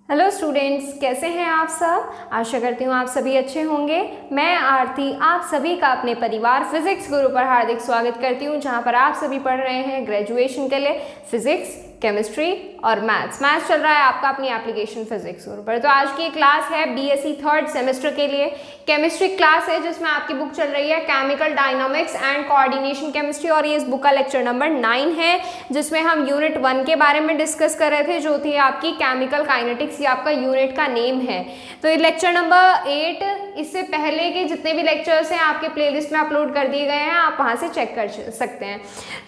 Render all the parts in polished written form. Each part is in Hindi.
हेलो स्टूडेंट्स, कैसे हैं आप सब। आशा करती हूँ आप सभी अच्छे होंगे। मैं आरती आप सभी का अपने परिवार फिजिक्स गुरु पर हार्दिक स्वागत करती हूँ, जहाँ पर आप सभी पढ़ रहे हैं ग्रेजुएशन के लिए फिजिक्स, केमिस्ट्री और मैथ्स चल रहा है आपका अपनी एप्लीकेशन फिजिक्स गुरु पर। तो आज की क्लास है बीएससी थर्ड सेमेस्टर के लिए केमिस्ट्री क्लास है, जिसमें आपकी बुक चल रही है chemical dynamics and coordination chemistry, और ये इस बुक का लेक्चर नंबर 9 है, जिसमें हम यूनिट 1 के बारे में डिस्कस कर रहे थे, जो थी आपकी केमिकल काइनेटिक्स। ये आपका यूनिट का नेम है। तो ये लेक्चर नंबर 8, इससे पहले के जितने भी लेक्चर्स हैं आपके प्लेलिस्ट में अपलोड कर दिए गए हैं, आप वहाँ से चेक कर सकते हैं।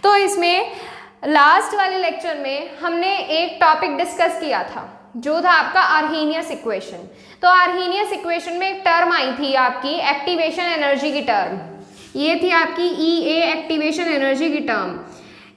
तो इसमें लास्ट वाले लेक्चर में हमने एक टॉपिक डिस्कस किया था, जो था आपका आर्हेनियस इक्वेशन। तो आर्हेनियस इक्वेशन में एक टर्म आई थी आपकी एक्टिवेशन एनर्जी की टर्म। ये थी आपकी ईए एक्टिवेशन एनर्जी की टर्म।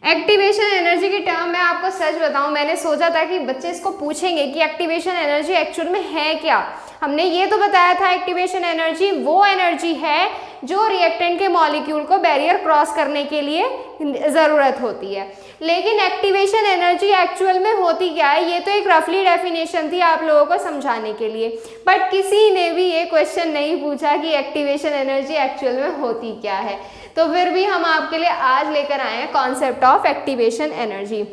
एक्टिवेशन एनर्जी की टर्म मैं आपको सच बताऊं, मैंने सोचा था कि बच्चे इसको पूछेंगे कि एक्टिवेशन एनर्जी एक्चुअल में है क्या। हमने ये तो बताया था एक्टिवेशन एनर्जी वो एनर्जी है जो रिएक्टेंट के मॉलिक्यूल को बैरियर क्रॉस करने के लिए ज़रूरत होती है। लेकिन एक्टिवेशन एनर्जी एक्चुअल में होती क्या है, ये तो एक रफली डेफिनेशन थी आप लोगों को समझाने के लिए, बट किसी ने भी ये क्वेश्चन नहीं पूछा कि एक्टिवेशन एनर्जी एक्चुअल में होती क्या है। तो फिर भी हम आपके लिए आज लेकर आए हैं कॉन्सेप्ट ऑफ एक्टिवेशन एनर्जी,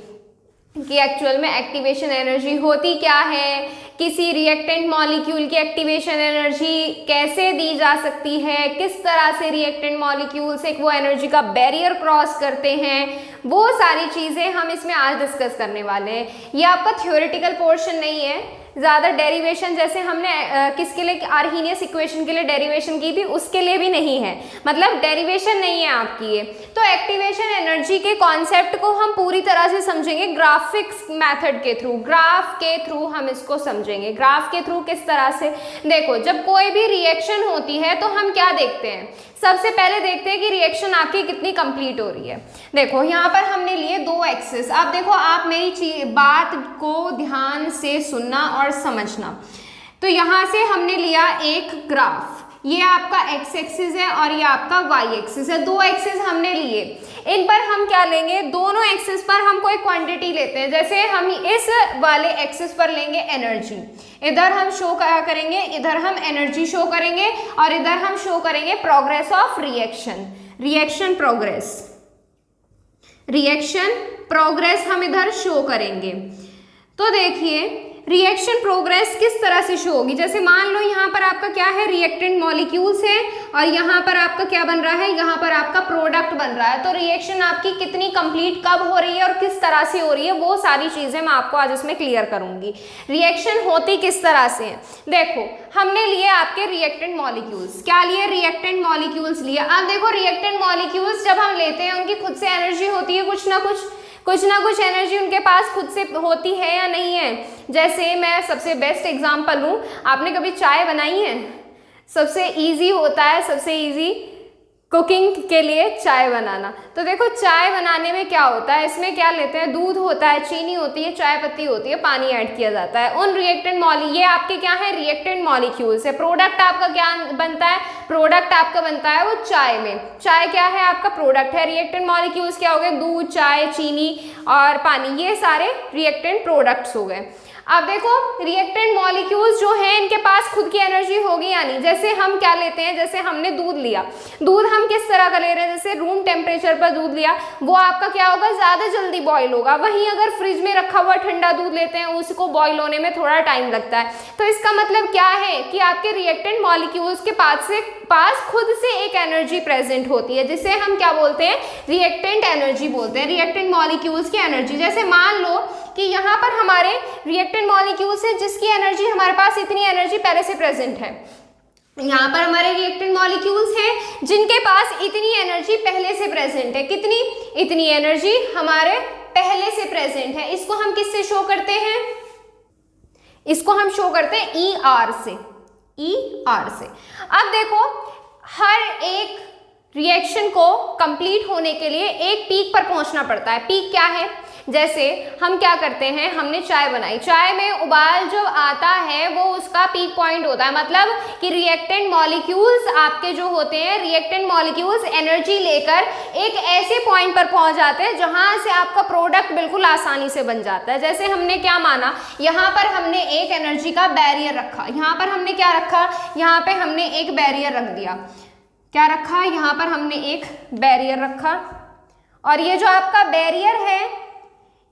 कि एक्चुअल में एक्टिवेशन एनर्जी होती क्या है, किसी रिएक्टेंट मॉलिक्यूल की एक्टिवेशन एनर्जी कैसे दी जा सकती है, किस तरह से रिएक्टेंट मॉलिक्यूल से वो एनर्जी का बैरियर क्रॉस करते हैं, वो सारी चीज़ें हम इसमें आज डिस्कस करने वाले हैं। ये आपका थ्योरेटिकल पोर्शन नहीं है, ज़्यादा डेरिवेशन जैसे हमने किसके लिए आर्हेनियस इक्वेशन के लिए डेरिवेशन की थी उसके लिए भी नहीं है, मतलब डेरिवेशन नहीं है आपकी ये। तो एक्टिवेशन एनर्जी के कॉन्सेप्ट को हम पूरी तरह से समझेंगे ग्राफिक्स मेथड के थ्रू, ग्राफ के थ्रू हम इसको समझेंगे। ग्राफ के थ्रू किस तरह से, देखो जब कोई भी रिएक्शन होती है तो हम क्या देखते हैं, सबसे पहले देखते हैं कि रिएक्शन आपकी कितनी कंप्लीट हो रही है। देखो यहाँ पर हमने लिए दो एक्सिस। अब देखो आप मेरी बात को ध्यान से सुनना और समझना। तो यहाँ से हमने लिया एक ग्राफ, ये आपका एक्स एक्सिस है और ये आपका वाई एक्सिस है। दो एक्सिस हमने लिए, इन पर हम क्या लेंगे, दोनों एक्सिस पर हम कोई क्वांटिटी लेते हैं। जैसे हम इस वाले एक्सिस पर लेंगे एनर्जी, इधर हम शो करेंगे, इधर हम एनर्जी शो करेंगे, और इधर हम शो करेंगे progress of reaction, reaction progress, reaction progress हम इधर शो करेंगे। तो देखिए रिएक्शन प्रोग्रेस किस तरह से शो होगी। जैसे मान लो यहाँ पर आपका क्या है, रिएक्टेंट मॉलिक्यूल्स है, और यहाँ पर आपका क्या बन रहा है, यहाँ पर आपका प्रोडक्ट बन रहा है। तो रिएक्शन आपकी कितनी कंप्लीट कब हो रही है और किस तरह से हो रही है, वो सारी चीजें मैं आपको आज इसमें क्लियर करूंगी। रिएक्शन होती किस तरह से है, देखो हमने लिए आपके रिएक्टेंट मॉलिक्यूल्स। क्या लिए, रिएक्टेंट मॉलिक्यूल्स लिए। अब देखो रिएक्टेंट मॉलिक्यूल्स जब हम लेते हैं उनकी खुद से एनर्जी होती है, कुछ ना कुछ एनर्जी उनके पास खुद से होती है या नहीं है। जैसे मैं सबसे बेस्ट एग्जांपल लूँ, आपने कभी चाय बनाई है, सबसे इजी होता है, सबसे इजी कुकिंग के लिए चाय बनाना। तो देखो चाय बनाने में क्या होता है, इसमें क्या लेते हैं, दूध होता है, चीनी होती है, चाय पत्ती होती है, पानी ऐड किया जाता है। उन रिएक्टेंट ये आपके क्या है, रिएक्टेंट मॉलिक्यूल्स है। प्रोडक्ट आपका क्या बनता है, प्रोडक्ट आपका बनता है वो चाय में। चाय क्या है, आपका प्रोडक्ट है। रिएक्टेंट मॉलिक्यूल्स क्या हो गए, दूध, चाय, चीनी और पानी, ये सारे रिएक्टेंट प्रोडक्ट्स हो गए। अब देखो रिएक्टेंट मॉलिक्यूल्स जो हैं इनके पास खुद की एनर्जी होगी या नहीं। जैसे हम क्या लेते हैं, जैसे हमने दूध लिया, दूध हम किस तरह का ले रहे हैं, जैसे रूम टेम्परेचर पर दूध लिया, वो आपका क्या होगा, ज्यादा जल्दी बॉईल होगा। वहीं अगर फ्रिज में रखा हुआ ठंडा दूध लेते हैं, उसको बॉईल होने में थोड़ा टाइम लगता है। तो इसका मतलब क्या है कि आपके रिएक्टेंट मॉलिक्यूल्स के पास खुद से एक एनर्जी प्रेजेंट होती है, जिसे हम क्या बोलते हैं, रिएक्टेंट एनर्जी बोलते हैं, रिएक्टेंट मॉलिक्यूल्स की एनर्जी। जैसे मान लो कि यहाँ पर हमारे रिएक्टेंट मॉलिक्यूल्स है जिसकी एनर्जी हमारे पास इतनी एनर्जी पहले से प्रेजेंट है। यहाँ पर हमारे रिएक्टेंट मॉलिक्यूल्स हैं जिनके पास इतनी एनर्जी पहले से प्रेजेंट है। कितनी, इतनी एनर्जी हमारे पहले से प्रेजेंट है। इसको हम किससे शो करते हैं, इसको हम शो करते हैं ई आर से, ई आर से। अब देखो हर एक रिएक्शन को कंप्लीट होने के लिए एक पीक पर पहुंचना पड़ता है। पीक क्या है, जैसे हम क्या करते हैं, हमने चाय बनाई, चाय में उबाल जो आता है वो उसका पीक पॉइंट होता है, मतलब कि रिएक्टेंट मॉलिक्यूल्स आपके जो होते हैं, रिएक्टेंट मॉलिक्यूल्स एनर्जी लेकर एक ऐसे पॉइंट पर पहुंच जाते हैं जहां से आपका प्रोडक्ट बिल्कुल आसानी से बन जाता है। जैसे हमने क्या माना, यहाँ पर हमने एक एनर्जी का बैरियर रखा, यहाँ पर हमने क्या रखा, यहाँ पे हमने एक बैरियर रख दिया, क्या रखा, यहाँ पर हमने एक बैरियर रखा, और ये जो आपका बैरियर है,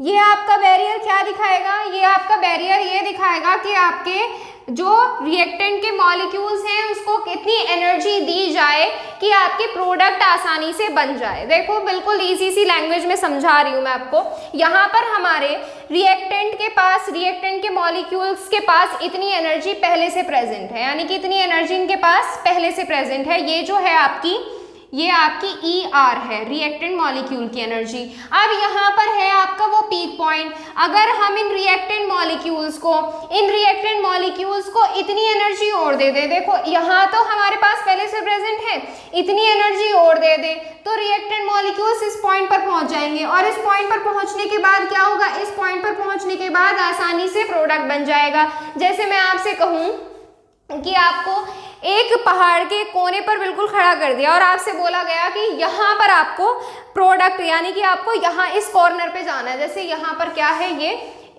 ये आपका बैरियर क्या दिखाएगा, ये आपका बैरियर ये दिखाएगा कि आपके जो रिएक्टेंट के मॉलिक्यूल्स हैं उसको कितनी एनर्जी दी जाए कि आपके प्रोडक्ट आसानी से बन जाए। देखो बिल्कुल इजी सी लैंग्वेज में समझा रही हूँ मैं आपको। यहाँ पर हमारे रिएक्टेंट के पास, रिएक्टेंट के मॉलिक्यूल्स के पास इतनी एनर्जी पहले से प्रेजेंट है, यानी कि इतनी एनर्जी इनके पास पहले से प्रेजेंट है। ये जो है आपकी, ये आपकी ER है, रिएक्टेंट मॉलिक्यूल की एनर्जी। अब यहाँ पर है आपका वो पीक पॉइंट। अगर हम इन रिएक्टेंट मॉलिक्यूल्स को इतनी एनर्जी और दे दे, देखो यहाँ तो हमारे पास पहले से प्रेजेंट है, इतनी एनर्जी और दे दे तो रिएक्टेंट मॉलिक्यूल्स इस पॉइंट पर पहुंच जाएंगे, और इस पॉइंट पर पहुंचने के बाद क्या होगा, इस पॉइंट पर पहुंचने के बाद आसानी से प्रोडक्ट बन जाएगा। जैसे मैं आपसे कहूँ कि आपको एक पहाड़ के कोने पर बिल्कुल खड़ा कर दिया और आपसे बोला गया कि यहाँ पर आपको प्रोडक्ट, यानी कि आपको यहाँ इस कॉर्नर पे जाना है। जैसे यहाँ पर क्या है, ये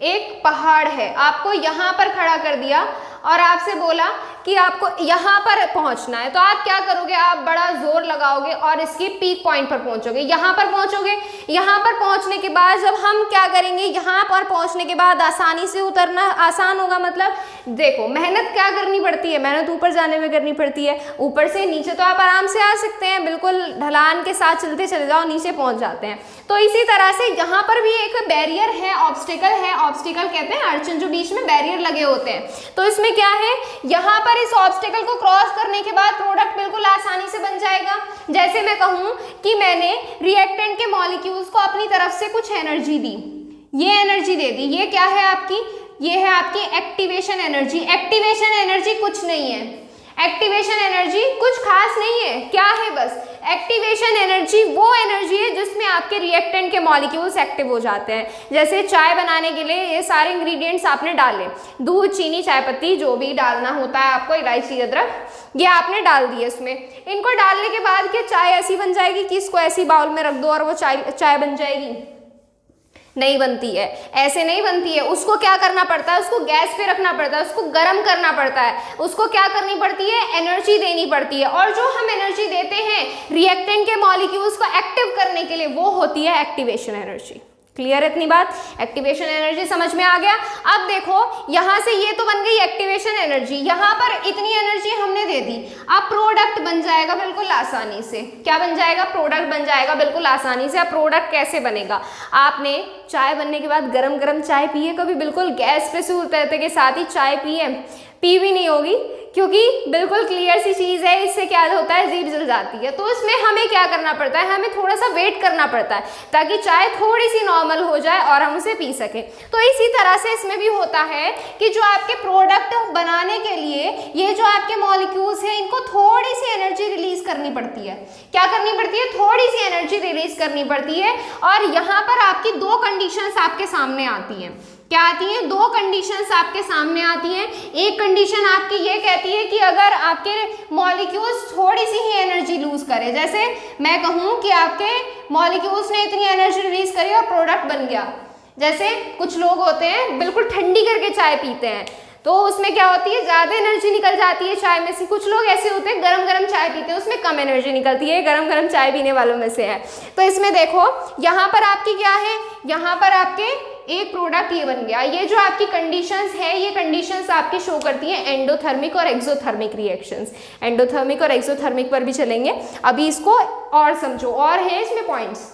एक पहाड़ है, आपको यहाँ पर खड़ा कर दिया और आपसे बोला कि आपको यहाँ पर पहुँचना है, तो आप क्या करोगे, आप बड़ा जोर लगाओगे और इसकी पीक पॉइंट पर पहुँचोगे, यहाँ पर पहुँचोगे। यहाँ पर पहुँचने के बाद जब हम क्या करेंगे, यहाँ पर पहुँचने के बाद आसानी से उतरना आसान होगा। मतलब देखो मेहनत क्या करनी पड़ती है, मेहनत ऊपर जाने में करनी पड़ती है, ऊपर से नीचे तो आप आराम से आ सकते हैं, बिल्कुल ढलान के साथ चलते चले जाओ, नीचे पहुँच जाते हैं। तो इसी तरह से यहाँ पर भी एक बैरियर है, ऑब्स्टिकल है, ऑब्स्टिकल कहते हैं अड़चन जो बीच में बैरियर लगे होते हैं। तो इसमें क्या है, यहाँ पर इस ऑब्स्टिकल को क्रॉस करने के बाद प्रोडक्ट बिल्कुल आसानी से बन जाएगा। जैसे मैं कहूँ कि मैंने रिएक्टेंट के मॉलिक्यूल्स को अपनी तरफ से कुछ एनर्जी दी, ये एनर्जी दे दी, ये क्या है आपकी, ये है आपकी एक्टिवेशन एनर्जी। एक्टिवेशन एनर्जी कुछ नहीं है, एक्टिवेशन एनर्जी कुछ खास नहीं है, क्या है, बस एक्टिवेशन एनर्जी वो एनर्जी है जिसमें आपके रिएक्टेंट के मॉलिक्यूल्स एक्टिव हो जाते हैं। जैसे चाय बनाने के लिए ये सारे इंग्रेडिएंट्स आपने डाले, दूध, चीनी, चाय पत्ती, जो भी डालना होता है आपको, इलायची, अदरक, ये आपने डाल दिए इसमें। इनको डालने के बाद क्या चाय ऐसी बन जाएगी कि इसको ऐसी बाउल में रख दो और वो चाय बन जाएगी? नहीं बनती है, ऐसे नहीं बनती है। उसको क्या करना पड़ता है, उसको गैस पे रखना पड़ता है, उसको गर्म करना पड़ता है, उसको क्या करनी पड़ती है, एनर्जी देनी पड़ती है। और जो हम एनर्जी देते हैं रिएक्टेंट के मॉलिक्यूल्स को एक्टिव करने के लिए, वो होती है एक्टिवेशन एनर्जी। क्लियर है इतनी बात? एक्टिवेशन एनर्जी समझ में आ गया। अब देखो यहाँ से ये तो बन गई एक्टिवेशन एनर्जी, यहाँ पर इतनी एनर्जी हमने दे दी, अब प्रोडक्ट बन जाएगा बिल्कुल आसानी से। क्या बन जाएगा? प्रोडक्ट बन जाएगा बिल्कुल आसानी से। अब प्रोडक्ट कैसे बनेगा? आपने चाय बनने के बाद गरम गरम चाय पिए कभी? बिल्कुल गैस पे से उतरते के साथ ही चाय पिए? पी भी नहीं होगी, क्योंकि बिल्कुल क्लियर सी चीज़ है, इससे क्या होता है, जीभ जल जाती है। तो इसमें हमें क्या करना पड़ता है, हमें थोड़ा सा वेट करना पड़ता है ताकि चाय थोड़ी सी नॉर्मल हो जाए और हम उसे पी सकें। तो इसी तरह से इसमें भी होता है कि जो आपके प्रोडक्ट बनाने के लिए ये जो आपके मॉलिक्यूल्स हैं, इनको थोड़ी सी एनर्जी रिलीज करनी पड़ती है। क्या करनी पड़ती है? थोड़ी सी एनर्जी रिलीज करनी पड़ती है। और यहाँ पर आपकी दो कंडीशंस आपके सामने आती हैं। क्या आती हैं? दो कंडीशंस आपके सामने आती हैं। एक कंडीशन आपकी ये कहती है कि अगर आपके मॉलिक्यूल्स थोड़ी सी ही एनर्जी लूज करे, जैसे मैं कहूँ कि आपके मॉलिक्यूल्स ने इतनी एनर्जी रिलीज करी और प्रोडक्ट बन गया। जैसे कुछ लोग होते हैं बिल्कुल ठंडी करके चाय पीते हैं, तो उसमें क्या होती है, ज़्यादा एनर्जी निकल जाती है चाय में से। कुछ लोग ऐसे होते हैं गरम गरम चाय पीते हैं, उसमें कम एनर्जी निकलती है, गरम गरम चाय पीने वालों में से है। तो इसमें देखो यहाँ पर आपकी क्या है, यहाँ पर आपके एक प्रोडक्ट ये बन गया। ये जो आपकी कंडीशंस है, ये कंडीशंस आपकी शो करती हैं एंडोथर्मिक और एक्सोथर्मिक रिएक्शंस। एंडोथर्मिक और एक्सोथर्मिक पर भी चलेंगे, अभी इसको और समझो, और है इसमें पॉइंट्स।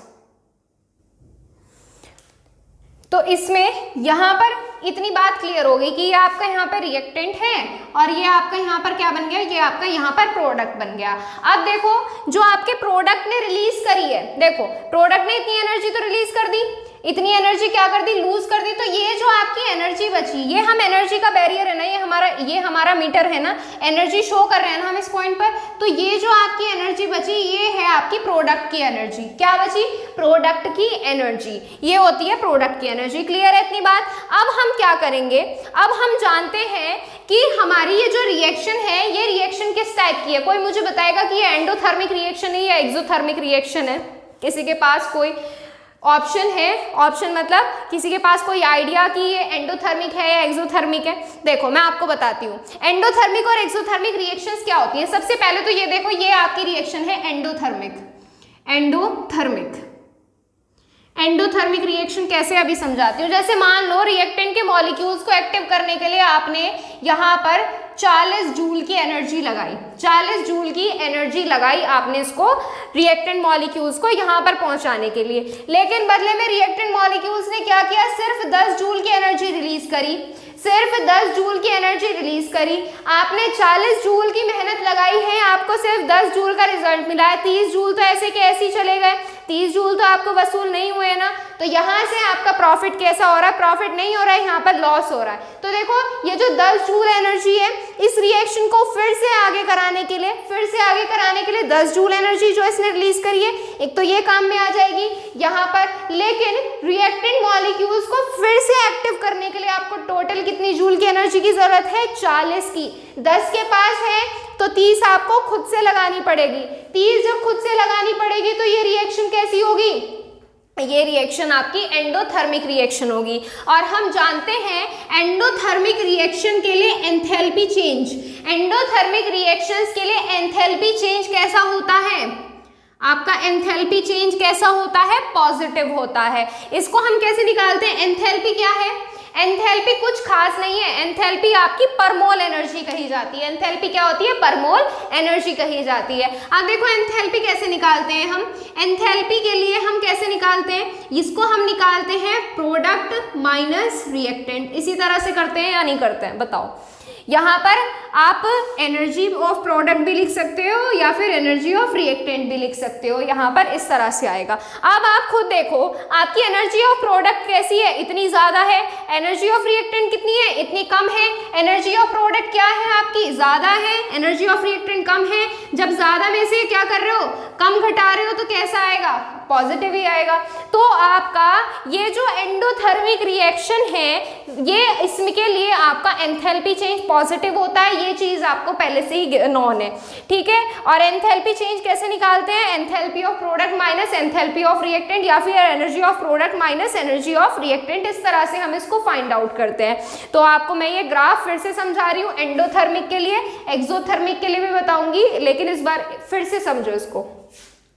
तो इसमें यहाँ पर इतनी बात क्लियर हो गई कि ये आपका यहाँ पर रिएक्टेंट है और ये आपका यहाँ पर क्या बन गया, ये आपका यहाँ पर प्रोडक्ट बन गया। अब देखो जो आपके प्रोडक्ट ने रिलीज करी है, देखो प्रोडक्ट ने इतनी एनर्जी तो रिलीज कर दी, इतनी एनर्जी क्या कर दी, लूज कर दी। तो ये जो आपकी एनर्जी बची, ये हम एनर्जी का बैरियर है ना, ये हमारा मीटर है ना, एनर्जी शो कर रहे हैं ना हम इस पॉइंट पर। तो ये जो आपकी एनर्जी बची, ये है आपकी प्रोडक्ट की एनर्जी। क्या बची? प्रोडक्ट की एनर्जी, ये होती है प्रोडक्ट की एनर्जी। क्लियर है इतनी बात? अब हम क्या करेंगे, अब हम जानते हैं कि हमारी ये जो रिएक्शन है ये रिएक्शन किस टाइप की है। कोई मुझे बताएगा कि ये एंडोथर्मिक रिएक्शन है या एक्सोथर्मिक रिएक्शन है? किसी के पास कोई ऑप्शन है? ऑप्शन मतलब किसी के पास कोई आइडिया कि ये एंडोथर्मिक है या एक्सोथर्मिक है? देखो मैं आपको बताती हूँ एंडोथर्मिक और एक्सोथर्मिक रिएक्शंस क्या होती है। सबसे पहले तो ये देखो, ये आपकी रिएक्शन है एंडोथर्मिक। एंडोथर्मिक रिएक्शन कैसे अभी समझाती हूँ। जैसे मान लो रिएक्टेंट के मॉलिक्यूल्स को एक्टिव करने के लिए आपने यहाँ पर 40 जूल की एनर्जी लगाई, 40 जूल की एनर्जी लगाई आपने इसको रिएक्टेंट मॉलिक्यूल्स को यहाँ पर पहुँचाने के लिए, लेकिन बदले में रिएक्टेंट मॉलिक्यूल्स ने क्या किया, सिर्फ 10 जूल की एनर्जी रिलीज करी, सिर्फ 10 जूल की एनर्जी रिलीज करी। आपने 40 जूल की मेहनत लगाई है, आपको सिर्फ 10 जूल का रिजल्ट मिला है। 30 जूल तो ऐसे के ऐसे ही चले गए, 30 जूल तो आपको वसूल नहीं हुए ना। तो यहाँ से आपका प्रॉफिट कैसा हो रहा है? प्रॉफिट नहीं हो रहा है, यहाँ पर लॉस हो रहा है। तो देखो ये जो 10 जूल एनर्जी है, इस रिएक्शन को फिर से आगे कराने के लिए 10 जूल एनर्जी जो इसने रिलीज करी है, एक तो ये काम में आ जाएगी यहाँ पर, लेकिन रिएक्टेंट मॉलिक्यूल्स को फिर से एक्टिव करने के लिए आपको टोटल कितनी जूल की एनर्जी की जरूरत है? 40 की। 10 के पास है तो 30 आपको खुद से लगानी पड़ेगी। 30 जब खुद से लगानी पड़ेगी तो ये रिएक्शन कैसी होगी? ये रिएक्शन आपकी एंडोथर्मिक रिएक्शन होगी। और हम जानते हैं एंडोथर्मिक रिएक्शन के लिए एंथैल्पी चेंज, एंडोथर्मिक रिएक्शंस के लिए एंथैल्पी चेंज कैसा होता है? आपका एंथैल्पी चेंज कैसा होता है? पॉजिटिव होता है। इसको हम कैसे निकालते हैं? एंथैल्पी क्या है? एंथैल्पी कुछ खास नहीं है, एंथैल्पी आपकी पर मोल एनर्जी कही जाती है। एंथैल्पी क्या होती है? पर मोल एनर्जी कही जाती है। अब देखो एंथैल्पी कैसे निकालते हैं हम? एंथैल्पी के लिए हम कैसे निकालते हैं? इसको हम निकालते हैं प्रोडक्ट माइनस रिएक्टेंट। इसी तरह से करते हैं या नहीं करते हैं? बताओ। यहाँ पर आप एनर्जी ऑफ प्रोडक्ट भी लिख सकते हो या फिर एनर्जी ऑफ रिएक्टेंट भी लिख सकते हो, यहाँ पर इस तरह से आएगा। अब आप खुद देखो आपकी एनर्जी ऑफ प्रोडक्ट कैसी है? इतनी ज़्यादा है। एनर्जी ऑफ रिएक्टेंट कितनी है? इतनी कम है। एनर्जी ऑफ प्रोडक्ट क्या है आपकी? ज़्यादा है। एनर्जी ऑफ रिएक्टेंट कम है। जब ज़्यादा में से क्या कर रहे हो? कम घटा रहे हो तो कैसा आएगा? पॉजिटिव ही आएगा। तो आपका ये जो एंडोथर्मिक रिएक्शन है, ये इसके लिए आपका एंथैल्पी चेंज पॉजिटिव होता है। ये चीज़ आपको पहले से ही नॉन है, ठीक है। और एंथैल्पी चेंज कैसे निकालते हैं? Enthalpy of product minus enthalpy of reactant, या फिर energy of product minus energy of reactant. इस तरह से हम इसको फाइंड आउट करते हैं। तो आपको मैं ये ग्राफ फिर से समझा रही हूँ, एंडोथर्मिक के लिए, एक्सोथर्मिक के लिए भी बताऊंगी, लेकिन इस बार फिर से समझो इसको।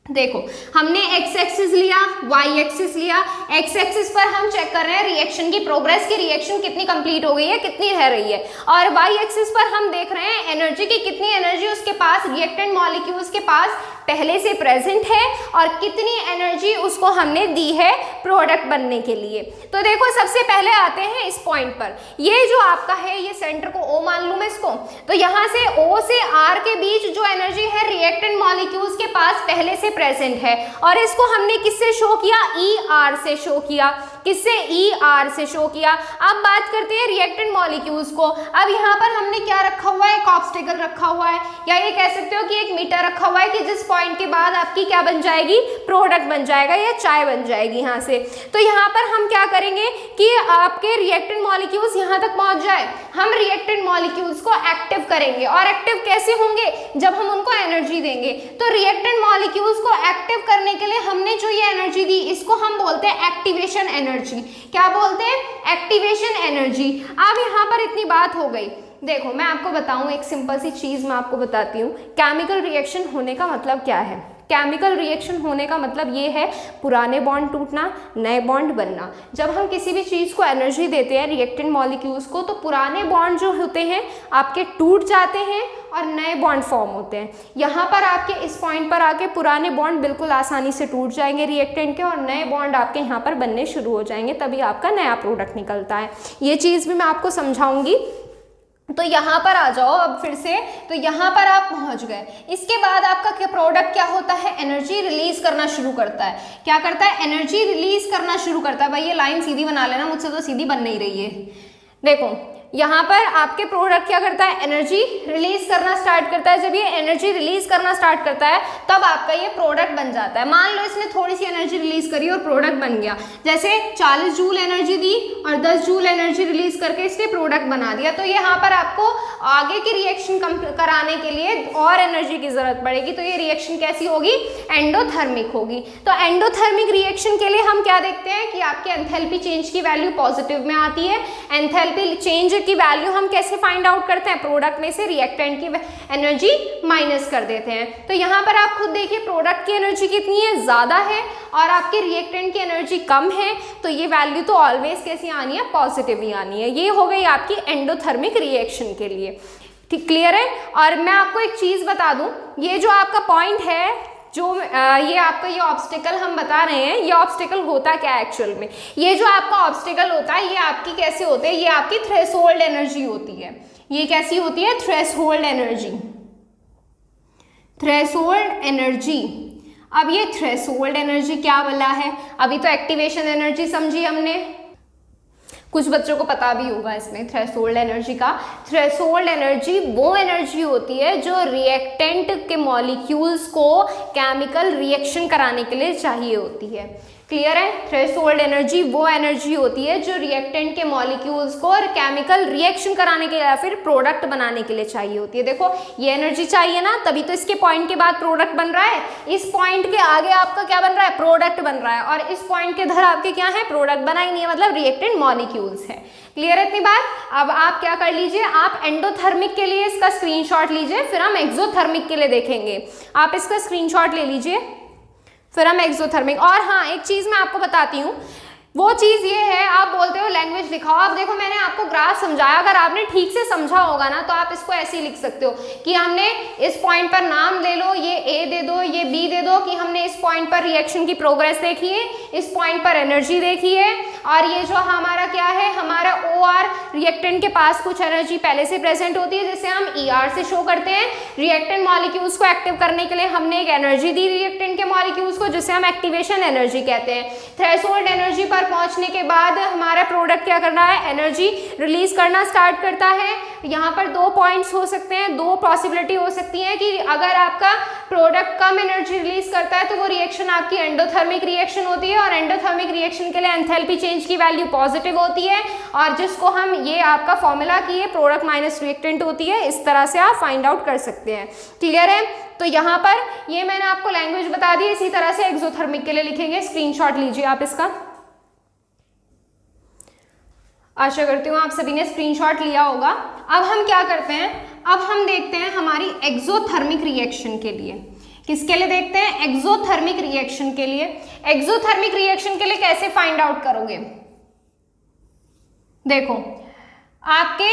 देखो हमने एक्स एक्सिस लिया, वाई एक्सिस लिया। एक्स एक्सिस पर हम चेक कर रहे हैं रिएक्शन की प्रोग्रेस, की रिएक्शन कितनी कंप्लीट हो गई है, कितनी रह रही है। और वाई एक्सिस पर हम देख रहे हैं एनर्जी की, कितनी एनर्जी उसके पास, रिएक्टेंट मॉलिक्यूल्स के पास पहले से प्रेजेंट है और कितनी एनर्जी उसको हमने दी है प्रोडक्ट बनने के लिए। तो देखो सबसे पहले आते हैं इस पॉइंट पर। ये जो आपका है, ये सेंटर को O मान लूं मैं इसको, तो यहाँ से O से R के बीच जो एनर्जी है रिएक्टेंट मॉलिक्यूल्स के पास पहले से प्रेजेंट है, और इसको हमने किससे शो किया? ER से शो किया। किससे? ER से शो किया। अब बात करते हैं रिएक्टेंट मॉलिक्यूल्स को। अब यहाँ पर हमने क्या रखा हुआ है? एक ऑब्स्टेकल रखा हुआ है, या ये कह सकते हो कि एक मीटर रखा हुआ है कि जिस पॉइंट के बाद आपकी क्या बन जाएगी? प्रोडक्ट बन जाएगा या चाय बन जाएगी यहाँ से। तो यहाँ पर हम क्या करेंगे कि आपके रिएक्टेंट मॉलिक्यूल्स यहाँ तक पहुँच जाए, हम रिएक्टेंट मॉलिक्यूल्स को एक्टिव करेंगे। और एक्टिव कैसे होंगे? जब हम उनको एनर्जी देंगे। तो रिएक्टेंट मॉलिक्यूल्स को एक्टिव करने के लिए हमने जो ये एनर्जी दी, इसको हम बोलते हैं एक्टिवेशन एनर्जी। क्या बोलते हैं? Activation energy. अब यहाँ पर इतनी बात हो गई। देखो मैं आपको बताऊं, एक सिंपल सी चीज़ मैं आपको बताती हूँ। केमिकल रिएक्शन होने का मतलब क्या है? केमिकल रिएक्शन होने का मतलब ये है पुराने बॉन्ड टूटना, नए बॉन्ड बनना। जब हम किसी भी चीज़ को एनर्जी देते हैं रिएक्टेंट मॉलिक्यूल्स को, तो पुराने बॉन्ड जो होते हैं आपके टूट जाते हैं और नए बॉन्ड फॉर्म होते हैं। यहाँ पर आपके इस पॉइंट पर आके पुराने बॉन्ड बिल्कुल आसानी से टूट जाएंगे रिएक्टेंट के, और नए बॉन्ड आपके यहाँ पर बनने शुरू हो जाएंगे, तभी आपका नया प्रोडक्ट निकलता है। ये चीज़ भी मैं आपको समझाऊंगी। तो यहाँ पर आ जाओ अब फिर से। तो यहाँ पर आप पहुँच गए। इसके बाद आपका क्या प्रोडक्ट क्या होता है? एनर्जी रिलीज करना शुरू करता है। क्या करता है? एनर्जी रिलीज करना शुरू करता है। भाई ये लाइन सीधी बना लेना, मुझसे तो सीधी बन नहीं रही है। देखो यहाँ पर आपके प्रोडक्ट क्या करता है, एनर्जी रिलीज करना स्टार्ट करता है। जब ये एनर्जी रिलीज करना स्टार्ट करता है तब आपका ये प्रोडक्ट बन जाता है। मान लो इसने थोड़ी सी एनर्जी रिलीज करी और प्रोडक्ट बन गया, जैसे 40 जूल एनर्जी दी और 10 जूल एनर्जी रिलीज करके इसने प्रोडक्ट बना दिया। तो यहाँ पर आपको आगे की रिएक्शन कराने के लिए और एनर्जी की जरूरत पड़ेगी, तो ये रिएक्शन कैसी होगी, एंडोथर्मिक होगी। तो एंडोथर्मिक रिएक्शन के लिए हम क्या देखते हैं कि आपके एंथैल्पी चेंज की वैल्यू पॉजिटिव में आती है। एंथैल्पी चेंज की वैल्यू हम कैसे फाइंड आउट करते हैं, प्रोडक्ट में से रिएक्टेंट की एनर्जी माइनस कर देते हैं। तो यहाँ पर आप खुद देखिए प्रोडक्ट की एनर्जी कितनी है, ज्यादा है, और आपके रिएक्टेंट की एनर्जी कम है, तो ये वैल्यू तो ऑलवेज कैसी आनी है, पॉजिटिव ही आनी है। ये हो गई आपकी एंडोथर्मिक रिएक्शन के लिए। ठीक, क्लियर है। और मैं आपको एक चीज बता दूं, ये जो आपका पॉइंट है, जो ये आपका ये ऑब्स्टिकल हम बता रहे हैं, ये ऑब्स्टिकल होता क्या है एक्चुअल में, ये जो आपका ऑब्स्टिकल होता है ये आपकी कैसे होते हैं, ये आपकी थ्रेशोल्ड एनर्जी होती है। ये कैसी होती है, थ्रेशोल्ड एनर्जी, थ्रेशोल्ड एनर्जी। अब ये थ्रेशोल्ड एनर्जी क्या बोला है, अभी तो एक्टिवेशन एनर्जी समझी हमने, कुछ बच्चों को पता भी होगा इसमें थ्रेशोल्ड एनर्जी का। थ्रेशोल्ड एनर्जी वो एनर्जी होती है जो रिएक्टेंट के मॉलिक्यूल्स को केमिकल रिएक्शन कराने के लिए चाहिए होती है। क्लियर है। थ्रेशोल्ड एनर्जी वो एनर्जी होती है जो रिएक्टेंट के मॉलिक्यूल्स को और केमिकल रिएक्शन कराने के लिए या फिर प्रोडक्ट बनाने के लिए चाहिए होती है। देखो ये एनर्जी चाहिए ना, तभी तो इसके पॉइंट के बाद प्रोडक्ट बन रहा है, इस पॉइंट के आगे आपका क्या बन रहा है, प्रोडक्ट बन रहा है, और इस पॉइंट के इधर आपके क्या है, प्रोडक्ट बना ही नहीं है, मतलब रिएक्टेंट मॉलिक्यूल्स है। क्लियर है इतनी बात। अब आप क्या कर लीजिए, आप एंडोथर्मिक के लिए इसका स्क्रीनशॉट लीजिए, फिर हम एक्सोथर्मिक के लिए देखेंगे। आप इसका स्क्रीनशॉट ले लीजिए, फिर हम एक्सोथर्मिक। और हाँ, एक चीज मैं आपको बताती हूँ, वो चीज़ ये है, आप बोलते हो लैंग्वेज दिखाओ। अब देखो मैंने आपको ग्राफ समझाया, अगर आपने ठीक से समझा होगा ना तो आप इसको ऐसे ही लिख सकते हो कि हमने इस पॉइंट पर नाम ले लो, ये ए दे दो, ये बी दे दो, कि हमने इस पॉइंट पर रिएक्शन की प्रोग्रेस देखी है, इस पॉइंट पर एनर्जी देखी है, और ये जो हमारा क्या है, हमारा ओ आर, रिएक्टेंट के पास कुछ एनर्जी पहले से प्रेजेंट होती है जिसे हम ई आर से शो करते हैं। रिएक्टेंट मॉलिक्यूल्स को एक्टिव करने के लिए हमने एक एनर्जी दी रिएक्टेंट के मॉलिक्यूल्स को, जिसे हम एक्टिवेशन एनर्जी कहते हैं। थ्रेशोल्ड एनर्जी पर पहुंचने के बाद हमारा प्रोडक्ट क्या करना है, एनर्जी रिलीज करना स्टार्ट करता है। यहाँ पर दो पॉइंट्स हो सकते हैं, दो पॉसिबिलिटी हो सकती है कि अगर आपका प्रोडक्ट कम एनर्जी रिलीज करता है तो वो रिएक्शन आपकी एंडोथर्मिक रिएक्शन होती है, और एंडोथर्मिक रिएक्शन के लिए एंथैल्पी चेंज की वैल्यू पॉजिटिव होती है, और जिसको हम ये आपका फॉर्मूला की है प्रोडक्ट माइनस रिएक्टेंट होती है, इस तरह से आप फाइंड आउट कर सकते हैं। क्लियर है। तो यहाँ पर ये मैंने आपको लैंग्वेज बता दी, इसी तरह से एक्सोथर्मिक के लिए लिखेंगे। स्क्रीनशॉट लीजिए आप इसका। आशा करती हूँ आप सभी ने स्क्रीनशॉट लिया होगा। अब हम क्या करते हैं, अब हम देखते हैं हमारी एक्सोथर्मिक रिएक्शन के लिए। किसके लिए देखते हैं, एक्सोथर्मिक रिएक्शन के लिए। एक्सोथर्मिक रिएक्शन के लिए कैसे फाइंड आउट करोगे, देखो आपके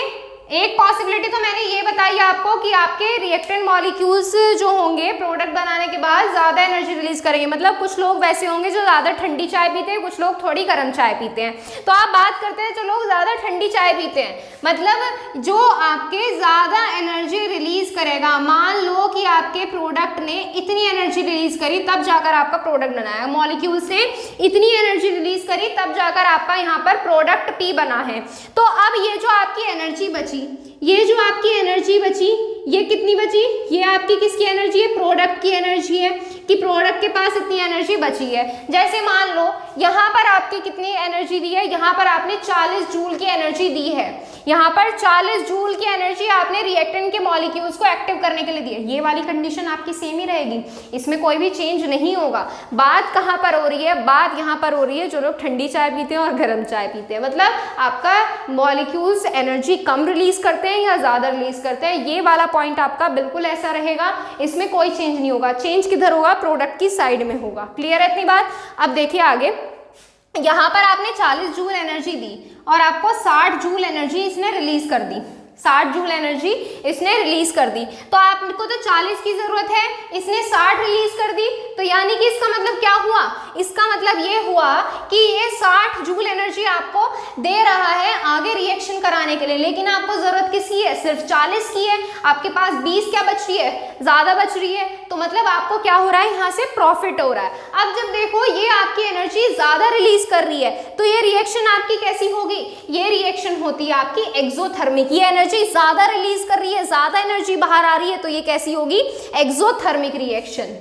एक पॉसिबिलिटी तो मैंने ये बताई आपको कि आपके रिएक्टेंट मॉलिक्यूल्स जो होंगे प्रोडक्ट बनाने के बाद ज़्यादा एनर्जी रिलीज करेंगे। मतलब कुछ लोग वैसे होंगे जो ज़्यादा ठंडी चाय पीते हैं, कुछ लोग थोड़ी गर्म चाय पीते हैं। तो आप बात करते हैं जो लोग ज़्यादा ठंडी चाय पीते हैं, मतलब जो आपके ज़्यादा एनर्जी रिलीज करेगा। मान लो कि आपके प्रोडक्ट ने इतनी एनर्जी रिलीज करी तब जाकर आपका प्रोडक्ट बनाया, मॉलिक्यूल्स ने इतनी एनर्जी रिलीज करी तब जाकर आपका यहाँ पर प्रोडक्ट पी बना है। तो अब ये जो आपकी एनर्जी बची, ये जो आपकी एनर्जी बची, ये कितनी बची, ये आपकी किसकी एनर्जी है, प्रोडक्ट की एनर्जी है, कि प्रोडक्ट के पास इतनी एनर्जी बची है। जैसे मान लो यहाँ पर आपकी कितनी एनर्जी दी है, यहाँ पर आपने 40 जूल की एनर्जी दी है, यहाँ पर 40 जूल की एनर्जी आपने रिएक्टेंट के मॉलिक्यूल्स को एक्टिव करने के लिए दी है। ये वाली कंडीशन आपकी सेम ही रहेगी, इसमें कोई भी चेंज नहीं होगा। बात कहाँ पर हो रही है, बात यहाँ पर हो रही है जो लोग ठंडी चाय पीते हैं और गर्म चाय पीते हैं, मतलब आपका मॉलिक्यूल्स एनर्जी कम रिलीज करते हैं या ज़्यादा रिलीज करते हैं। ये वाला पॉइंट आपका बिल्कुल ऐसा रहेगा, इसमें कोई चेंज नहीं होगा। चेंज किधर होगा, प्रोडक्ट की साइड में होगा। क्लियर है इतनी बात। अब देखिए आगे, यहाँ पर आपने 40 जूल एनर्जी दी और आपको 60 जूल एनर्जी इसने रिलीज कर दी, 60 जूल एनर्जी इसने रिलीज कर दी। तो आपको तो 40 की जरूरत है, इसने 60 रिलीज कर दी, तो यानी कि इसका मतलब क्या हुआ, इसका मतलब ये हुआ कि ये 60 जूल एनर्जी आपको दे रहा है आगे रिएक्शन कराने के लिए, लेकिन आपको जरूरत किसकी है, सिर्फ 40 की है। आपके पास 20 क्या बच रही है, ज्यादा बच रही है। तो मतलब आपको क्या हो रहा है, यहाँ से प्रॉफिट हो रहा है। अब जब देखो ये आपकी एनर्जी ज्यादा रिलीज कर रही है तो ये रिएक्शन आपकी कैसी होगी, ये रिएक्शन होती है आपकी एक्सोथर्मिक। ये एनर्जी ज्यादा रिलीज कर रही है, ज्यादा एनर्जी बाहर आ रही है, तो ये कैसी होगी, एक्सोथर्मिक रिएक्शन।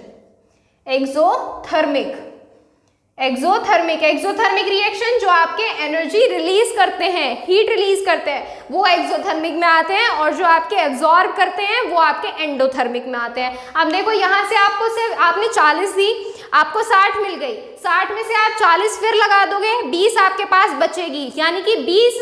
एक्सोथर्मिक रिएक्शन जो आपके एनर्जी रिलीज करते हैं, हीट रिलीज करते हैं, वो एक्सोथर्मिक में आते हैं, और जो आपके एब्जॉर्ब करते हैं वो आपके एंडोथर्मिक में आते हैं। अब देखो यहाँ से आपको सिर्फ आपने 40 दी, आपको 60 मिल गई, 60 में से आप 40 फिर लगा दोगे, 20 आपके पास बचेगी, यानी कि 20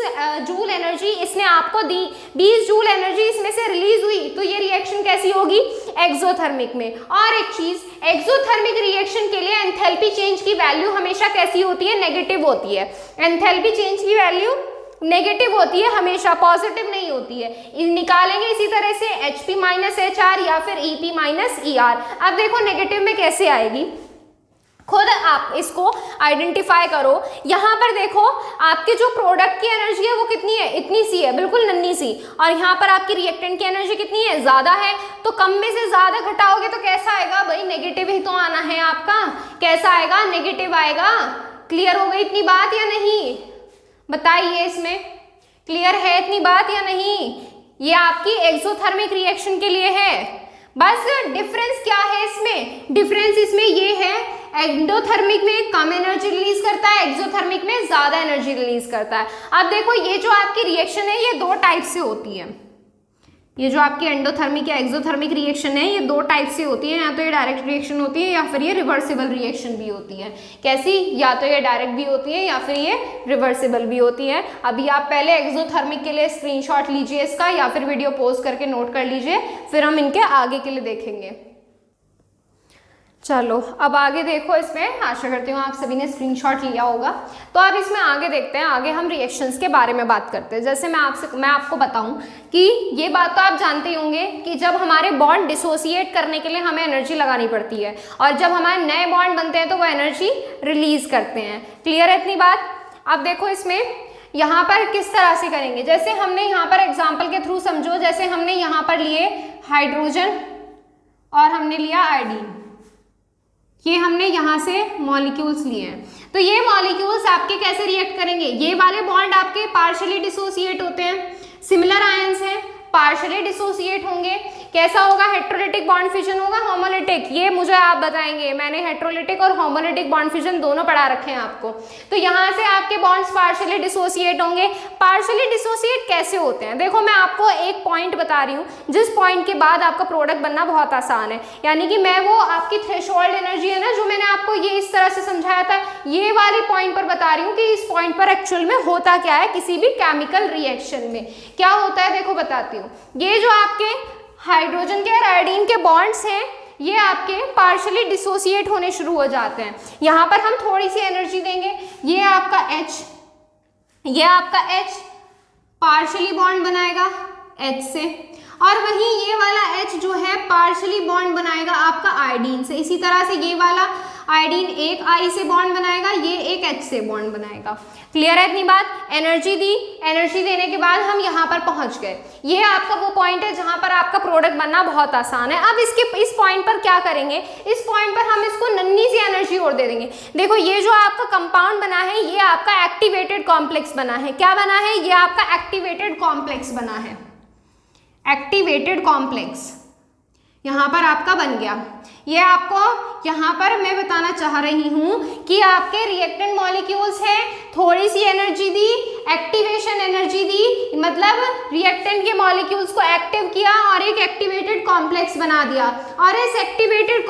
जूल एनर्जी इसने आपको दी, 20 जूल एनर्जी इसमें से रिलीज हुई, तो ये रिएक्शन कैसी होगी, एक्सोथर्मिक में। और एक चीज, एक्सोथर्मिक रिएक्शन के लिए एंथैल्पी चेंज की वैल्यू हमेशा कैसी होती है, नेगेटिव होती है। एंथैल्पी चेंज की वैल्यू नेगेटिव होती है, हमेशा पॉजिटिव नहीं होती है। निकालेंगे इसी तरह से HP माइनस HR या फिर EP माइनस ER। अब देखो नेगेटिव में कैसे आएगी, खुद आप इसको आइडेंटिफाई करो। यहाँ पर देखो आपके जो प्रोडक्ट की एनर्जी है वो कितनी है, इतनी सी है, बिल्कुल नन्ही सी, और यहाँ पर आपकी रिएक्टेंट की एनर्जी कितनी है, ज्यादा है। तो कम में से ज्यादा घटाओगे तो कैसा आएगा भाई, नेगेटिव ही तो आना है आपका, कैसा आएगा, नेगेटिव आएगा। क्लियर हो गई इतनी बात या नहीं, बताइए इसमें क्लियर है इतनी बात या नहीं। ये आपकी एक्सोथर्मिक रिएक्शन के लिए है। बस डिफरेंस क्या है इसमें, डिफरेंस इसमें ये है, एंडोथर्मिक में कम एनर्जी रिलीज करता है, एक्सोथर्मिक में ज्यादा एनर्जी रिलीज करता है। अब देखो ये जो आपकी रिएक्शन है ये 2 टाइप से होती है। ये जो आपकी एंडोथर्मिक या एक्सोथर्मिक रिएक्शन है ये 2 टाइप से होती है, या तो ये डायरेक्ट रिएक्शन होती है या फिर ये रिवर्सिबल रिएक्शन भी होती है। कैसी, या तो ये डायरेक्ट भी होती है या फिर ये रिवर्सिबल भी होती है। अभी आप पहले एक्सोथर्मिक के लिए स्क्रीनशॉट लीजिए इसका, या फिर वीडियो पॉज करके नोट कर लीजिए, फिर हम इनके आगे के लिए देखेंगे। चलो अब आगे देखो, इसमें आशा करती हूँ आप सभी ने स्क्रीनशॉट लिया होगा। तो अब इसमें आगे देखते हैं, आगे हम रिएक्शंस के बारे में बात करते हैं। जैसे मैं आपको बताऊं कि ये बात तो आप जानते ही होंगे कि जब हमारे बॉन्ड डिसोसिएट करने के लिए हमें एनर्जी लगानी पड़ती है, और जब हमारे नए बॉन्ड बनते हैं तो वो एनर्जी रिलीज करते हैं। क्लियर है इतनी बात। अब देखो इसमें यहाँ पर किस तरह से करेंगे, जैसे हमने यहाँ पर एग्जाम्पल के थ्रू समझो, जैसे हमने यहाँ पर लिए हाइड्रोजन और हमने लिया आयोडीन, ये हमने यहाँ से मॉलिक्यूल्स लिए हैं। तो ये मॉलिक्यूल्स आपके कैसे रिएक्ट करेंगे, ये वाले बॉन्ड आपके पार्शियली डिसोसिएट होते हैं, सिमिलर आयंस हैं, पार्शियली डिसोसिएट होंगे। कैसा होगा, हेट्रोलिटिक बॉन्ड फिजन होगा, होमोलिटिक, ये मुझे आप बताएंगे, मैंने हेट्रोलिटिक और होमोलिटिक बॉन्ड फिजन दोनों पढ़ा रखे हैं आपको। तो यहाँ से आपके बॉन्ड्स पार्शियली डिसोसिएट होंगे। पार्शियली डिसोसिएट कैसे होते हैं, देखो मैं आपको एक पॉइंट बता रही हूँ, जिस पॉइंट के बाद आपका प्रोडक्ट बनना बहुत आसान है, यानी कि मैं वो आपकी थ्रेशोल्ड एनर्जी है ना, जो मैंने आपको ये इस तरह से समझाया था, ये वाले पॉइंट पर बता रही हूँ कि इस पॉइंट पर एक्चुअल में होता क्या है किसी भी केमिकल रिएक्शन में, क्या होता है। देखो बताती हूँ, ये जो आपके हाइड्रोजन के और आयोडीन के बॉन्ड्स हैं ये आपके पार्शियली डिसोसिएट होने शुरू हो जाते हैं। यहाँ पर हम थोड़ी सी एनर्जी देंगे, ये आपका H पार्शियली बॉन्ड बनाएगा H से, और वहीं ये वाला H जो है पार्शियली बॉन्ड बनाएगा आपका आयोडीन से। इसी तरह से ये वाला आयोडीन एक I से बॉन्ड बनाएगा, ये एक H से बॉन्ड बनाएगा। क्लियर है इतनी बात। एनर्जी दी, एनर्जी देने के बाद हम यहाँ पर पहुंच गए। ये आपका वो पॉइंट है जहां पर आपका प्रोडक्ट बनना बहुत आसान है। अब इस पॉइंट पर क्या करेंगे, इस पॉइंट पर हम इसको नन्ही सी एनर्जी और दे देंगे। देखो ये जो आपका कंपाउंड बना है ये आपका एक्टिवेटेड कॉम्प्लेक्स बना है। क्या बना है, ये आपका एक्टिवेटेड कॉम्प्लेक्स बना है, एक्टिवेटेड कॉम्प्लेक्स यहाँ पर आपका बन गया। ये आपको यहाँ पर मैं बताना चाह रही हूँ कि आपके रिएक्टेंट मॉलिक्यूल्स हैं, थोड़ी सी एनर्जी दी, एक्टिवेशन एनर्जी दी, मतलब रिएक्टेंट के मॉलिक्यूल्स को एक्टिव किया और एक एक्टिवेटेड कॉम्प्लेक्स बना दिया। और इस एक्टिवेटेड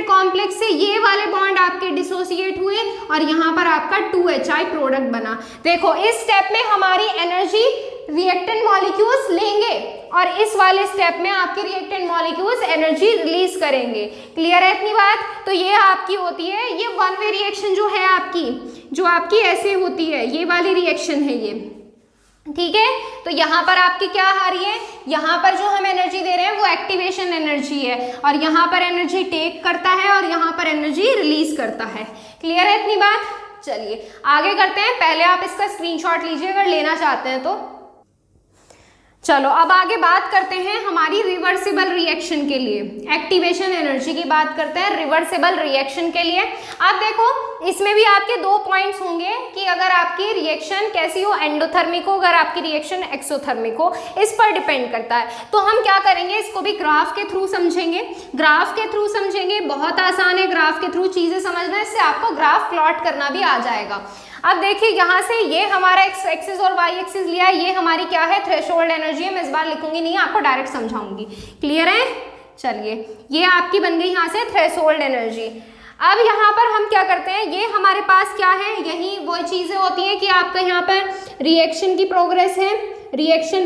कॉम्प्लेक्स से ये वाले बॉन्ड आपके डिसोसिएट हुए और यहाँ पर आपका 2HI प्रोडक्ट बना। देखो इस स्टेप में हमारी एनर्जी रिएक्टेंट मॉलिक्यूल्स लेंगे और इस वाले स्टेप में आपके रिएक्टेंट मॉलिक्यूल्स एनर्जी रिलीज करेंगे। क्लियर है इतनी बात। तो ये आपकी होती है, ये वन वे रिएक्शन जो है आपकी, जो आपकी ऐसे होती है, ये वाली रिएक्शन है ये, ठीक है। तो यहाँ पर आपकी क्या आ रही है, यहाँ पर जो हम एनर्जी दे रहे हैं वो एक्टिवेशन एनर्जी है, और यहाँ पर एनर्जी टेक करता है और यहाँ पर एनर्जी रिलीज करता है। क्लियर है इतनी बात। चलिए आगे करते हैं। पहले आप इसका स्क्रीनशॉट लीजिए अगर लेना चाहते हैं तो। चलो अब आगे बात करते हैं हमारी रिवर्सिबल रिएक्शन के लिए, एक्टिवेशन एनर्जी की बात करते हैं रिवर्सिबल रिएक्शन के लिए। आप देखो इसमें भी आपके दो पॉइंट्स होंगे कि अगर आपकी रिएक्शन कैसी हो, एंडोथर्मिक हो, अगर आपकी रिएक्शन एक्सोथर्मिक हो, इस पर डिपेंड करता है। तो हम क्या करेंगे, इसको भी ग्राफ के थ्रू समझेंगे, ग्राफ के थ्रू समझेंगे। बहुत आसान है ग्राफ के थ्रू चीजें समझना, इससे आपको ग्राफ प्लॉट करना भी आ जाएगा। अब देखिए यहाँ से ये हमारा एक्स एक्सिस और वाई एक्सिस लिया है, ये हमारी क्या है, थ्रेशोल्ड एनर्जी है। मैं इस बार लिखूंगी नहीं, आपको डायरेक्ट समझाऊंगी। क्लियर है? चलिए ये आपकी बन गई यहाँ से थ्रेशोल्ड एनर्जी। अब यहाँ पर हम क्या करते हैं, ये हमारे पास क्या है, यही वो चीजें होती हैं कि आपका यहाँ पर रिएक्शन की प्रोग्रेस है, रिएक्शन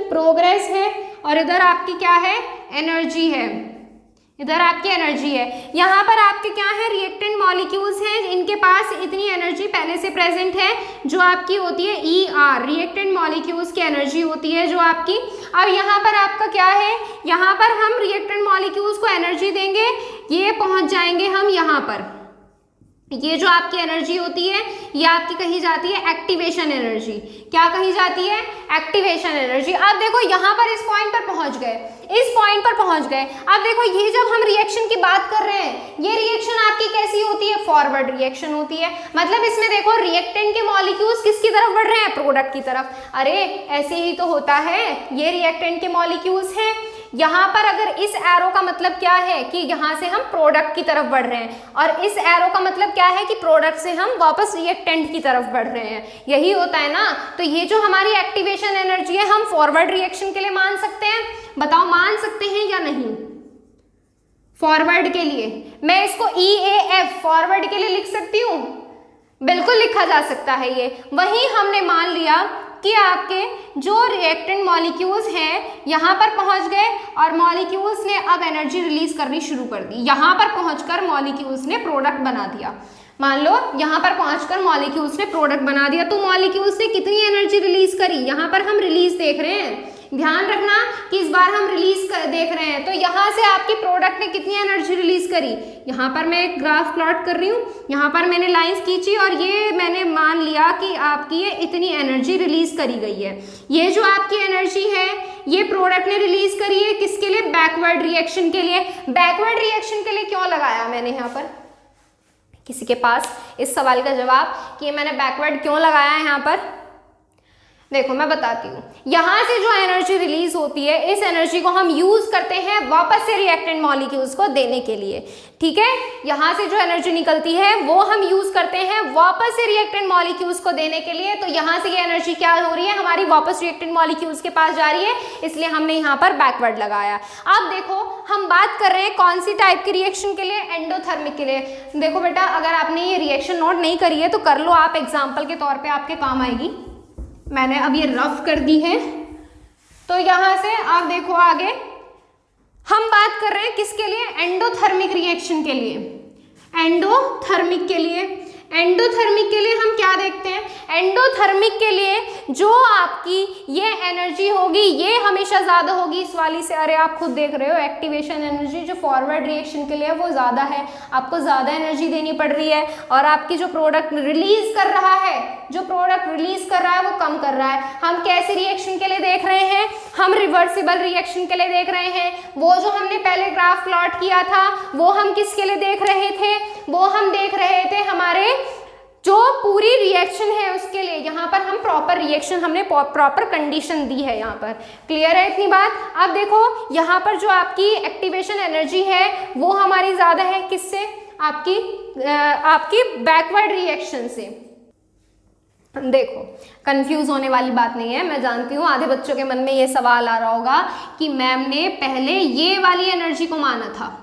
प्रोग्रेस है, और इधर आपकी क्या है, एनर्जी है, इधर आपकी एनर्जी है। यहाँ पर आपके क्या है, रिएक्टेंट मॉलिक्यूल्स हैं, इनके पास इतनी एनर्जी पहले से प्रेजेंट है जो आपकी होती है ER, रिएक्टेंट मॉलिक्यूल्स की एनर्जी होती है जो आपकी। अब यहाँ पर आपका क्या है, यहाँ पर हम रिएक्टेंट मॉलिक्यूल्स को एनर्जी देंगे, ये पहुँच जाएंगे हम यहाँ पर। ये जो आपकी एनर्जी होती है ये आपकी कही जाती है एक्टिवेशन एनर्जी। क्या कही जाती है, एक्टिवेशन एनर्जी। अब देखो यहाँ पर इस पॉइंट पर पहुंच गए, इस पॉइंट पर पहुंच गए। अब देखो ये जब हम रिएक्शन की बात कर रहे हैं, ये रिएक्शन आपकी कैसी होती है, फॉरवर्ड रिएक्शन होती है। मतलब इसमें देखो रिएक्टेंट के मॉलिक्यूल्स किसकी तरफ बढ़ रहे हैं, प्रोडक्ट की तरफ। अरे ऐसे ही तो होता है, ये रिएक्टेंट के मॉलिक्यूल्स हैं, यहाँ पर अगर इस एरो का मतलब क्या है कि यहाँ से हम प्रोडक्ट की तरफ बढ़ रहे हैं, और इस एरो का मतलब क्या है कि प्रोडक्ट से हम वापस रिएक्टेंट की तरफ बढ़ रहे हैं। यही होता है ना। तो ये जो हमारी एक्टिवेशन एनर्जी है हम फॉरवर्ड रिएक्शन के लिए मान सकते हैं, बताओ मान सकते हैं या नहीं। फॉरवर्ड के लिए मैं इसको EAF फॉरवर्ड के लिए लिख सकती हूँ, बिल्कुल लिखा जा सकता है ये। वही हमने मान लिया कि आपके जो रिएक्टेंट मॉलिक्यूल्स हैं यहाँ पर पहुँच गए और मॉलिक्यूल्स ने अब एनर्जी रिलीज करनी शुरू कर दी। यहाँ पर पहुँचकर मॉलिक्यूल्स ने प्रोडक्ट बना दिया। मान लो यहाँ पर पहुँचकर मॉलिक्यूल्स ने प्रोडक्ट बना दिया, तो मॉलिक्यूल्स ने कितनी एनर्जी रिलीज करी, यहाँ पर हम रिलीज देख रहे हैं, ध्यान रखना कि इस बार हम रिलीज देख रहे हैं। तो यहाँ से आपकी प्रोडक्ट ने कितनी एनर्जी रिलीज करी, यहाँ पर मैं एक ग्राफ प्लॉट कर रही हूँ, यहाँ पर मैंने लाइंस खींची और ये मैंने मान लिया कि आपकी ये इतनी एनर्जी रिलीज करी गई है। ये जो आपकी एनर्जी है ये प्रोडक्ट ने रिलीज करी है, किसके लिए, बैकवर्ड रिएक्शन के लिए। बैकवर्ड रिएक्शन के लिए क्यों लगाया मैंने यहाँ पर, किसी के पास इस सवाल का जवाब कि मैंने बैकवर्ड क्यों लगाया है यहाँ पर, देखो मैं बताती हूँ। यहाँ से जो एनर्जी रिलीज होती है, इस एनर्जी को हम यूज करते हैं वापस से रिएक्टेंट मॉलिक्यूल्स को देने के लिए, ठीक है। यहाँ से जो एनर्जी निकलती है वो हम यूज करते हैं वापस से रिएक्टेंट मॉलिक्यूल्स को देने के लिए। तो यहाँ से ये एनर्जी क्या हो रही है, हमारी वापस रिएक्टेंट मॉलिक्यूल्स के पास जा रही है, इसलिए हमने यहाँ पर बैकवर्ड लगाया। अब देखो हम बात कर रहे हैं कौन सी टाइप की रिएक्शन के लिए, एंडोथर्मिक के लिए। देखो बेटा अगर आपने ये रिएक्शन नोट नहीं करी है तो कर लो, आप एग्जाम्पल के तौर पर आपके काम आएगी। मैंने अब ये रफ कर दी है। तो यहाँ से आप देखो आगे हम बात कर रहे हैं किसके लिए, एंडोथर्मिक रिएक्शन के लिए। एंडोथर्मिक के लिए, एंडोथर्मिक के लिए हम क्या देखते हैं, एंडोथर्मिक के लिए जो आपकी ये एनर्जी होगी ये हमेशा ज़्यादा होगी इस वाली से। अरे आप खुद देख रहे हो एक्टिवेशन एनर्जी जो फॉरवर्ड रिएक्शन के लिए वो ज़्यादा है, आपको ज़्यादा एनर्जी देनी पड़ रही है, और आपकी जो प्रोडक्ट रिलीज कर रहा है, जो प्रोडक्ट रिलीज कर रहा है वो कम कर रहा है। हम कैसे रिएक्शन के लिए देख रहे हैं, हम रिवर्सिबल रिएक्शन के लिए देख रहे हैं। वो जो हमने पहले ग्राफ प्लॉट किया था वो हम किसके लिए देख रहे थे, वो हम देख रहे थे हमारे जो पूरी रिएक्शन है उसके लिए। यहाँ पर हम प्रॉपर रिएक्शन, हमने प्रॉपर कंडीशन दी है यहाँ पर। क्लियर है इतनी बात। अब देखो यहाँ पर जो आपकी एक्टिवेशन एनर्जी है वो हमारी ज़्यादा है किससे, आपकी बैकवर्ड रिएक्शन से। देखो कंफ्यूज होने वाली बात नहीं है, मैं जानती हूँ आधे बच्चों के मन में ये सवाल आ रहा होगा कि मैम ने पहले ये वाली एनर्जी को माना था,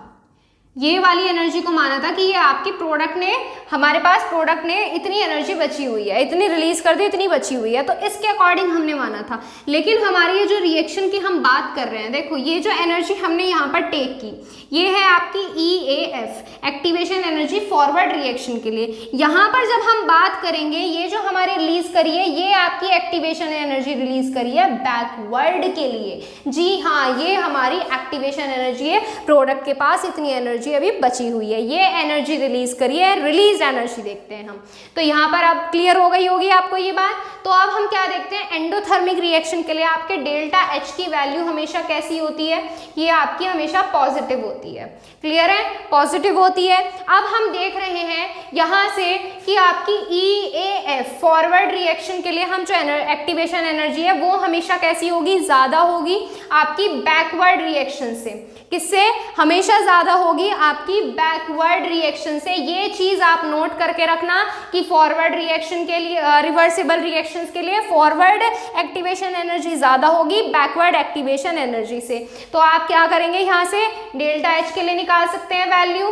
ये वाली एनर्जी को माना था कि ये आपकी प्रोडक्ट ने, हमारे पास प्रोडक्ट ने इतनी एनर्जी बची हुई है, इतनी रिलीज कर दी, इतनी बची हुई है, तो इसके अकॉर्डिंग हमने माना था। लेकिन हमारी ये जो रिएक्शन की हम बात कर रहे हैं, देखो ये जो एनर्जी हमने यहाँ पर टेक की ये है आपकी EAF activation energy forward reaction के लिए। यहाँ पर जब हम बात करेंगे ये जो हमारे रिलीज करी है ये आपकी एक्टिवेशन एनर्जी रिलीज करी है बैकवर्ड के लिए। जी हाँ, ये हमारी एक्टिवेशन एनर्जी है, प्रोडक्ट के पास इतनी एनर्जी अभी बची हुई है, ये एनर्जी रिलीज करी है, रिलीज एनर्जी देखते हैं हम। तो यहाँ पर अब क्लियर हो गई होगी आपको ये बात। तो अब हम क्या देखते हैं, एंडोथर्मिक रिएक्शन के लिए आपके डेल्टा H की वैल्यू हमेशा कैसी होती है, ये आपकी हमेशा पॉजिटिव होती है। क्लियर है, पॉजिटिव होती है। अब हम देख रहे हैं यहाँ से कि आपकी EAF फॉरवर्ड रिएक्शन के लिए हम जो एक्टिवेशन एनर्जी है वो हमेशा कैसी होगी, ज़्यादा होगी आपकी बैकवर्ड रिएक्शन से। किससे, हमेशा ज़्यादा होगी आपकी बैकवर्ड रिएक्शन से। ये चीज़ आप नोट करके रखना कि फॉरवर्ड रिएक्शन के लिए, रिवर्सिबल रिएक्शंस के लिए फॉरवर्ड एक्टिवेशन एनर्जी ज़्यादा होगी बैकवर्ड एक्टिवेशन एनर्जी से। तो आप क्या करेंगे, यहाँ से डेल्टा H के लिए निकाल सकते हैं वैल्यू।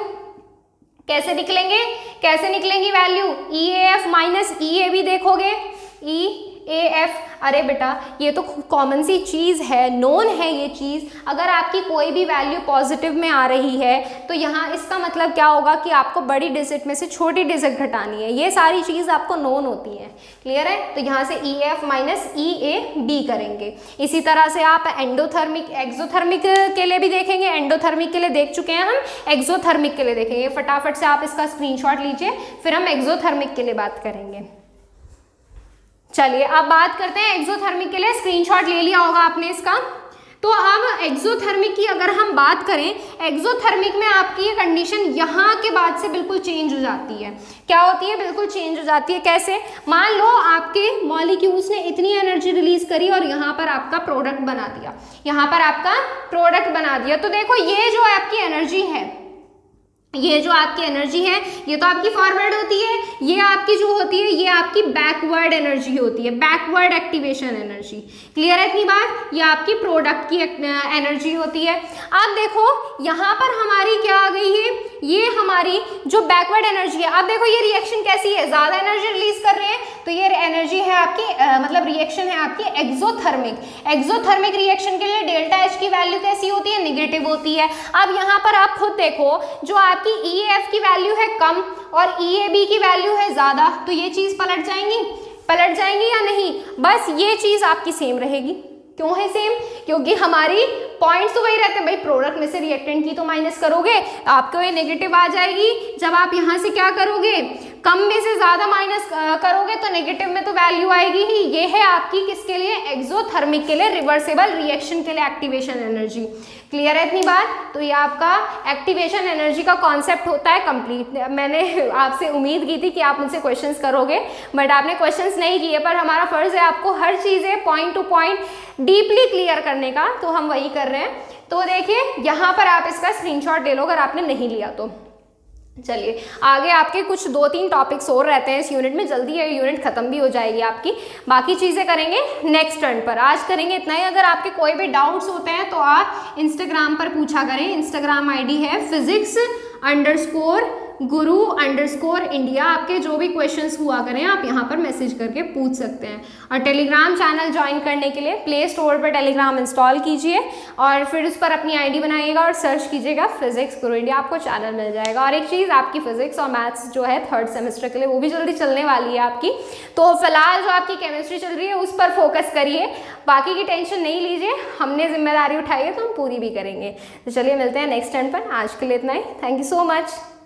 कैसे निकलेंगे, कैसे निकलेंगी वैल्यू, EAF माइनस EAB देखोगे, EAF, अरे बेटा ये तो कॉमन सी चीज़ है, नोन है ये चीज़। अगर आपकी कोई भी वैल्यू पॉजिटिव में आ रही है तो यहाँ इसका मतलब क्या होगा कि आपको बड़ी डिजिट में से छोटी डिजिट घटानी है। ये सारी चीज़ आपको नोन होती है। क्लियर है, तो यहाँ से EAF माइनस EAB करेंगे। इसी तरह से आप एंडोथर्मिक एक्सोथर्मिक के लिए भी देखेंगे। एंडोथर्मिक के लिए देख चुके हैं हम, एक्सोथर्मिक के लिए देखेंगे। फटाफट से आप इसका स्क्रीनशॉट लीजिए, फिर हम एक्सोथर्मिक के लिए बात करेंगे। चलिए अब बात करते हैं एक्सोथर्मिक के लिए। स्क्रीनशॉट ले लिया होगा आपने इसका। तो अब एक्सोथर्मिक की अगर हम बात करें, एक्सोथर्मिक में आपकी ये कंडीशन यहाँ के बाद से बिल्कुल चेंज हो जाती है। क्या होती है, बिल्कुल चेंज हो जाती है। कैसे, मान लो आपके मॉलिक्यूल्स ने इतनी एनर्जी रिलीज करी और यहाँ पर आपका प्रोडक्ट बना दिया, यहाँ पर आपका प्रोडक्ट बना दिया। तो देखो ये जो आपकी एनर्जी है, ये जो आपकी एनर्जी है ये तो आपकी फॉरवर्ड होती है, ये आपकी जो होती है ये आपकी बैकवर्ड एनर्जी होती है, बैकवर्ड एक्टिवेशन एनर्जी। क्लियर है इतनी बात, ये आपकी प्रोडक्ट की एनर्जी होती है। अब देखो यहाँ पर हमारी क्या आ गई है, ये हमारी जो बैकवर्ड एनर्जी है। अब देखो ये रिएक्शन कैसी है, ज़्यादा एनर्जी रिलीज कर रहे हैं, तो ये एनर्जी है आपकी मतलब रिएक्शन है आपकी एक्सोथर्मिक। एक्सोथर्मिक रिएक्शन के लिए डेल्टा H की वैल्यू कैसी होती है, निगेटिव होती है। अब यहाँ पर आप खुद देखो, जो आपकी EAF की वैल्यू है कम और EAB की वैल्यू है ज़्यादा, तो ये चीज़ पलट जाएंगी या नहीं, बस ये चीज़ आपकी सेम रहेगी। क्यों है सेम, क्योंकि हमारी पॉइंट्स तो वही रहते हैं भाई, प्रोडक्ट में से रिएक्टेंट की तो माइनस करोगे, आपको ये नेगेटिव आ जाएगी। जब आप यहाँ से क्या करोगे, कम में से ज़्यादा माइनस करोगे तो नेगेटिव में तो वैल्यू आएगी ही। ये है आपकी किसके लिए, एक्सोथर्मिक के लिए, रिवर्सिबल रिएक्शन के लिए एक्टिवेशन एनर्जी। क्लियर है इतनी बात, तो ये आपका एक्टिवेशन एनर्जी का कॉन्सेप्ट होता है कंप्लीट। मैंने आपसे उम्मीद की थी कि आप मुझसे क्वेश्चंस करोगे, बट आपने क्वेश्चंस नहीं किए, पर हमारा फर्ज है आपको हर चीज़ें point two point deeply clear करने का, तो हम वही कर रहे हैं। तो देखिए यहाँ पर आप इसका स्क्रीनशॉट ले लो अगर आपने नहीं लिया तो। चलिए आगे आपके कुछ 2-3 टॉपिक्स और रहते हैं इस यूनिट में, जल्दी ये यूनिट खत्म भी हो जाएगी आपकी, बाकी चीज़ें करेंगे नेक्स्ट टर्न पर। आज करेंगे इतना ही। अगर आपके कोई भी डाउट्स होते हैं तो आप इंस्टाग्राम पर पूछा करें। इंस्टाग्राम आईडी है physics_guru_India। आपके जो भी क्वेश्चंस हुआ करें आप यहाँ पर मैसेज करके पूछ सकते हैं। और टेलीग्राम चैनल ज्वाइन करने के लिए प्ले स्टोर पर टेलीग्राम इंस्टॉल कीजिए और फिर उस पर अपनी आईडी बनाइएगा और सर्च कीजिएगा फिजिक्स गुरु इंडिया, आपको चैनल मिल जाएगा। और एक चीज़, आपकी फिजिक्स और मैथ्स जो है 3rd सेमेस्टर के लिए वो भी जल्दी चलने वाली है आपकी। तो फिलहाल जो आपकी केमिस्ट्री चल रही है उस पर फोकस करिए, बाकी की टेंशन नहीं लीजिए, हमने जिम्मेदारी उठाई है तो हम पूरी भी करेंगे। तो चलिए मिलते हैं नेक्स्ट टर्न पर। आज के लिए इतना ही। Thank you so much.